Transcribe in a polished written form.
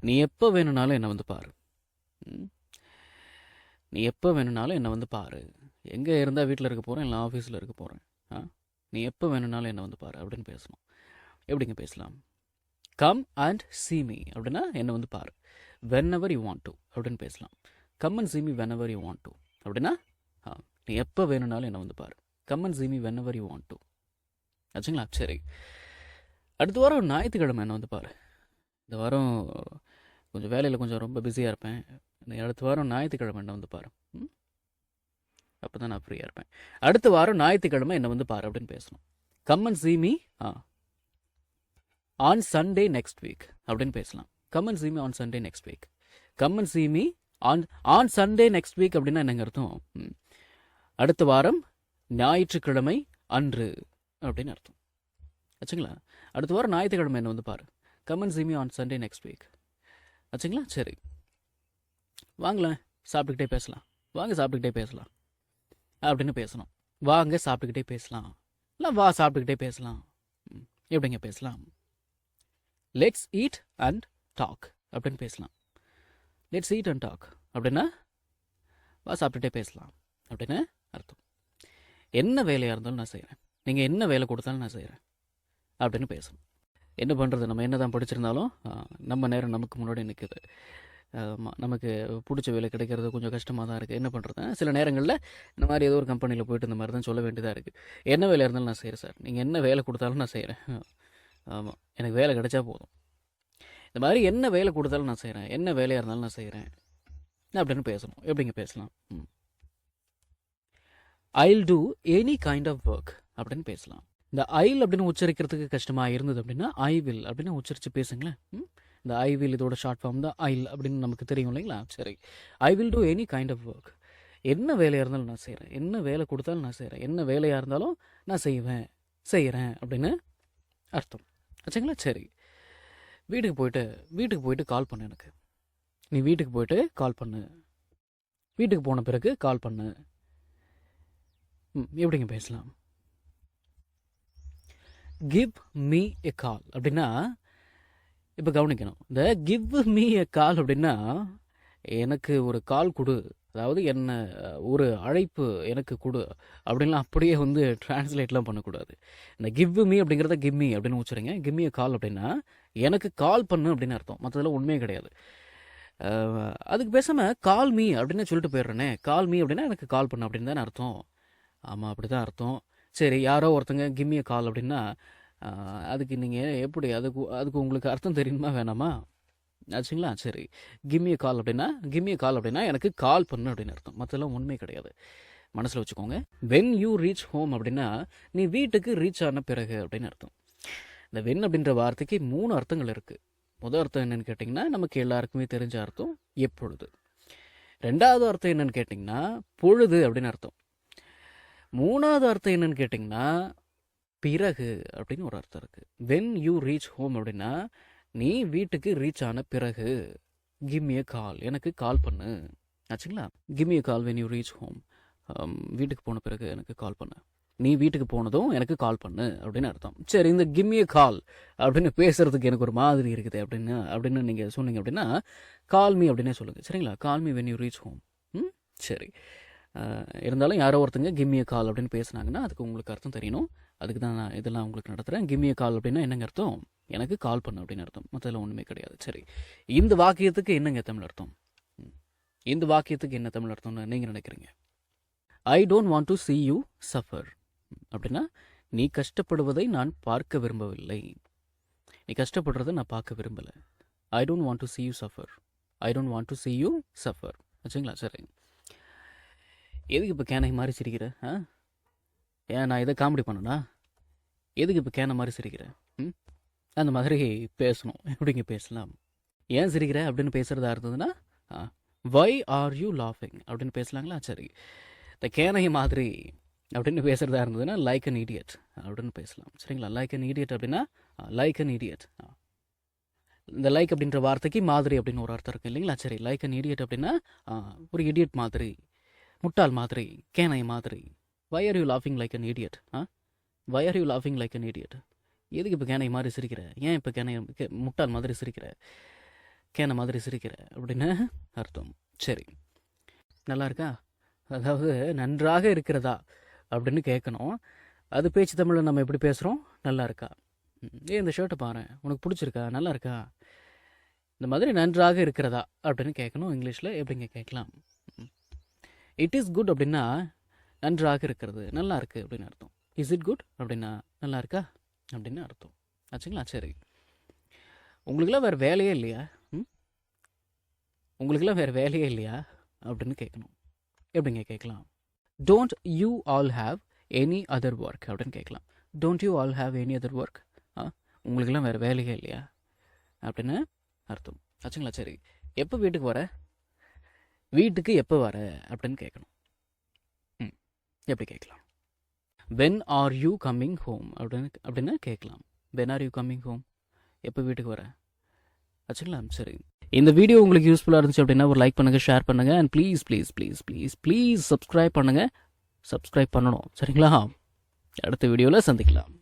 நீ எப்போ வேணும்னாலும் என்னை வந்து பாரு. ம்? நீ எப்போ வேணும்னாலும் என்னை வந்து பாரு. எங்கே இருந்தால் வீட்டில் இருக்க போகிறேன், இல்லை ஆஃபீஸில் இருக்க போகிறேன். ஆ நீ எப்போ வேணும்னாலும் என்னை வந்து பாரு அப்படின்னு பேசணும். எப்படிங்க பேசலாம்? கம் அண்ட் see me அப்படின்னா என்னை வந்து பாரு. whenever you want to அப்படின்னு பேசலாம். Come and see me whenever you want to அப்படின்னா நீ எப்போ வேணும்னாலும் என்னை வந்து பாரு. Come and see me whenever you want to. ஆச்சுங்களா? சரி. அடுத்த வாரம் ஞாயிற்றுக்கிழமை என்னை வந்து பாரு. இந்த வாரம் கொஞ்சம் வேலையில் கொஞ்சம் ரொம்ப பிஸியாக இருப்பேன். இந்த அடுத்த வாரம் ஞாயிற்றுக்கிழமை என்னை வந்து பாரு. அப்போ தான் நான் ஃப்ரீயாக இருப்பேன். அடுத்த வாரம் ஞாயிற்றுக்கிழமை என்னை வந்து பாரு அப்படின்னு பேசணும். Come and see me on Sunday next week அப்படின்னு பேசலாம். Come and see me on Sunday next week. Come and see me on Sunday next week அப்படின்னா என்னங்க அர்த்தம்? அடுத்த வாரம் ஞாயிற்றுக்கிழமை அன்று அப்படின்னு அர்த்தம். ஆச்சுங்களா? அடுத்த வாரம் ஞாயிற்றுக்கிழமை என்ன வந்து பாரு. Come and see me on Sunday next week. ஆச்சுங்களா? சரி, வாங்களேன் சாப்பிட்டுக்கிட்டே பேசலாம். வாங்க சாப்பிட்டுக்கிட்டே பேசலாம் அப்படின்னு பேசணும். வாங்க சாப்பிட்டுக்கிட்டே பேசலாம், இல்லை வா சாப்பிட்டுக்கிட்டே பேசலாம். எப்படிங்க பேசலாம்? லெட்ஸ் ஈட் அண்ட் டாக் அப்படின்னு பேசலாம். லெட்ஸ் ஈட் அண்ட் டாக் அப்படின்னா வா சாப்பிட்டுட்டே பேசலாம் அப்படின்னு அர்த்தம். என்ன வேலையாக இருந்தாலும் நான் செய்கிறேன், நீங்கள் என்ன வேலை கொடுத்தாலும் நான் செய்கிறேன் அப்படின்னு பேசணும். என்ன பண்ணுறது, நம்ம என்ன தான் படிச்சிருந்தாலும் நம்ம நேரம் நமக்கு முன்னாடி நிற்குது. நமக்கு பிடிச்ச வேலை கிடைக்கிறது கொஞ்சம் கஷ்டமாக தான் இருக்குது. என்ன பண்ணுறது? சில நேரங்களில் இந்த மாதிரி ஏதோ ஒரு கம்பெனியில் போய்ட்டு இந்த மாதிரி தான் சொல்ல வேண்டியதாக இருக்குது. என்ன வேலையாக இருந்தாலும் நான் செய்கிறேன் சார், நீங்கள் என்ன வேலை கொடுத்தாலும் நான் செய்கிறேன். ஆமாம், எனக்கு வேலை கிடைச்சா போதும். இந்த மாதிரி என்ன வேலை கொடுத்தாலும் நான் செய்கிறேன், என்ன வேலையாக இருந்தாலும் நான் செய்கிறேன் அப்படின்னு பேசணும். எப்படிங்க பேசலாம்? I'll do any kind of work அப்படின்னு பேசலாம். இந்த ஐல் அப்படின்னு உச்சரிக்கிறதுக்கு கஷ்டமாக இருந்தது அப்படின்னா ஐ வில் அப்படின்னு உச்சரித்து பேசுங்களேன். இந்த ஐ வில் இதோட ஷார்ட் ஃபார்ம் தான் ஐல் அப்படின்னு நமக்கு தெரியும் இல்லைங்களா? சரி, I will do any kind of work. என்ன வேலையாக இருந்தாலும் நான் செய்கிறேன், என்ன வேலை கொடுத்தாலும் நான் செய்கிறேன், என்ன வேலையாக இருந்தாலும் நான் செய்கிறேன் அப்படின்னு அர்த்தம். ஆச்சுங்களா? சரி, வீட்டுக்கு போயிட்டு கால் பண்ணு எனக்கு. நீ வீட்டுக்கு போயிட்டு கால் பண்ணு. வீட்டுக்கு போன பிறகு கால் பண்ணு. எப்படிங்க பேசலாம்? கிவ் மீ எ கால் அப்படின்னா இப்போ கவனிக்கணும். இந்த கிவ் மீ எ கால் அப்படின்னா எனக்கு ஒரு கால் கொடு, அதாவது என்ன ஒரு அழைப்பு எனக்கு கொடு அப்படின்லாம் அப்படியே வந்து டிரான்ஸ்லேட்லாம் பண்ணக்கூடாது. இந்த கிவ் மீ அப்படிங்கிறத கிவ் மீ அப்படின்னு வச்சுருங்க. கிவ் மீ எ கால் அப்படின்னா எனக்கு கால் பண்ணு அப்படின்னு அர்த்தம். மற்றதெல்லாம் உண்மையே கிடையாது. அதுக்கு பேசாமல் கால் மீ அப்படின்னு சொல்லிட்டு போயிடுறேனே. கால் மீ அப்படின்னா எனக்கு கால் பண்ணு அப்படின்னு தானே அர்த்தம். ஆமாம், அப்படி தான் அர்த்தம். சரி, யாரோ ஒருத்தங்க கிவ் மீ எ கால் அப்படின்னா அதுக்கு நீங்கள் எப்படி அதுக்கு உங்களுக்கு அர்த்தம் தெரியணுமா வேணாமா? ஆச்சுங்களா? சரி, கிம்மி கால் அப்படின்னா எனக்கு கால் பண்ணு அப்படின்னு அர்த்தம். மற்றெல்லாம் உண்மை கிடையாது, மனசில் வச்சுக்கோங்க. வென் யூ ரீச் ஹோம் அப்படின்னா நீ வீட்டுக்கு ரீச் ஆன பிறகு அப்படின்னு அர்த்தம். இந்த வென் அப்படின்ற வார்த்தைக்கு 3 அர்த்தங்கள் இருக்குது. முதல் அர்த்தம் என்னென்னு கேட்டிங்கன்னா நமக்கு எல்லாருக்குமே தெரிஞ்ச அர்த்தம் எப்பொழுது. ரெண்டாவது அர்த்தம் என்னென்னு கேட்டிங்கன்னா பொழுது அப்படின்னு அர்த்தம். மூணாவது அர்த்தம் என்னென்னு கேட்டிங்கன்னா பிறகு அப்படின்னு ஒரு அர்த்தம் இருக்குது. வென் யூ ரீச் ஹோம் அப்படின்னா நீ வீட்டுக்கு ரீச் ஆன பிறகு கிவ் மீ எ கால், எனக்கு கால் பண்ணு. ஆச்சுங்களா? Give me a call when you reach home. வீட்டுக்கு போன பிறகு எனக்கு கால் பண்ணு. நீ வீட்டுக்கு போனதும் எனக்கு கால் பண்ணு அப்படின்னு அர்த்தம். சரி, இந்த கிவ் மீ எ கால் அப்படின்னு பேசுறதுக்கு எனக்கு ஒரு மாதிரி இருக்குது அப்படின்னு நீங்கள் சொன்னீங்க அப்படின்னா கால் மீ அப்படின்னே சொல்லுங்கள். சரிங்களா? Call me when you reach home. சரி, இருந்தாலும் யாரோ ஒருத்தங்க கிவ் மீ எ கால் அப்படின்னு பேசுனாங்கன்னா அதுக்கு உங்களுக்கு அர்த்தம் தெரியணும். அதுக்கு தான் நான் இதெல்லாம் உங்களுக்கு நடத்துகிறேன். கிவ் மீ எ கால் அப்படின்னா என்னங்க அர்த்தம்? எனக்கு கால் பண்ணு அப்படின்னு அர்த்தம். மற்றெல்லாம் ஒன்றுமே கிடையாது. சரி, இந்த வாக்கியத்துக்கு என்னங்க தமிழ் அர்த்தம்? இந்த வாக்கியத்துக்கு என்ன தமிழ் அர்த்தம்னு நீங்கள் நினைக்கிறீங்க? I don't want to see you suffer அப்படின்னா நீ கஷ்டப்படுவதை நான் பார்க்க விரும்பவில்லை. நீ கஷ்டப்படுறதை நான் பார்க்க விரும்பலை. I don't want to see you suffer. I don't want to see you suffer. ஆச்சுங்களா? சரி, எதுக்கு இப்போ கேனை மாதிரி சிரிக்கிற? ஏன் நான் இதை காமெடி பண்ணனா? எதுக்கு இப்போ கேனை மாதிரி சிரிக்கிறேன்? அந்த மாதிரி பேசணும். எப்படிங்க பேசலாம்? ஏன் சிரிக்கிற அப்படின்னு பேசுகிறதா இருந்ததுன்னா வை ஆர் யூ லாஃபிங் அப்படின்னு பேசலாங்களா? சரி, இந்த கேனை மாதிரி அப்படின்னு பேசுகிறதா இருந்ததுன்னா லைக் அன் இடியட் அப்படின்னு பேசலாம். சரிங்களா? லைக் அன் இடியட் அப்படின்னா லைக் அன் இடியட். இந்த லைக் அப்படின்ற வார்த்தைக்கு மாதிரி அப்படின்னு ஒரு அர்த்தம் இருக்குது இல்லைங்களா? சரி, லைக் அன் இடியட் அப்படின்னா ஒரு இடியட் மாதிரி, முட்டாள் மாதிரி, கேனை மாதிரி. வை ஆர் யூ லாஃபிங் like an idiot? Why are you லாஃபிங் லைக் அன் இடியட்? எதுக்கு இப்போ கேனை மாதிரி சிரிக்கிற? ஏன் இப்போ கேனை முட்டாள் மாதிரி சிரிக்கிற? கேன மாதிரி சிரிக்கிற அப்படின்னு அர்த்தம். சரி, நல்லா இருக்கா? அதாவது நன்றாக இருக்கிறதா அப்படின்னு கேட்கணும். அது பேச்சு தமிழில் நம்ம எப்படி பேசுகிறோம்? நல்லா இருக்கா? இந்த ஷர்ட்டை பாரு, உனக்கு பிடிச்சிருக்கா? நல்லா இருக்கா? இந்த மாதிரி நன்றாக இருக்கிறதா அப்படின்னு கேட்கணும். இங்கிலீஷில் எப்படிங்க கேட்கலாம்? இட் இஸ் குட் அப்படின்னா நன்றாக இருக்கிறது, நல்லா இருக்குது அப்படின்னு அர்த்தம். இஸ் இட் குட் அப்படின்னா நல்லா இருக்கா அப்படின்னு அர்த்தம். ஆச்சுங்களா? சரி, உங்களுக்கெல்லாம் வேறு வேலையே இல்லையா? உங்களுக்கெல்லாம் வேறு வேலையே இல்லையா அப்படின்னு கேட்கணும். எப்படிங்க கேட்கலாம்? Don't you all have any other work அப்படின்னு கேட்கலாம். Don't you all have any other work, உங்களுக்கெல்லாம் வேறு வேலையே இல்லையா அப்படின்னு அர்த்தம். ஆச்சுங்களா? சரி, எப்போ வீட்டுக்கு வர? வீட்டுக்கு எப்போ வர அப்படின்னு கேட்கணும். எப்படி கேட்கலாம்? When are you coming home அப்படின்னு கேட்கலாம். When are you coming home, எப்போ வீட்டுக்கு வர? ஆச்சுங்களா? சரி, இந்த வீடியோ உங்களுக்கு யூஸ்ஃபுல்லாக இருந்துச்சு அப்படின்னா ஒரு லைக் பண்ணுங்கள், ஷேர் பண்ணுங்கள், and please please please please please subscribe பண்ணுங்கள். சப்ஸ்கிரைப் பண்ணணும், சரிங்களா? அடுத்த வீடியோவில் சந்திக்கலாம்.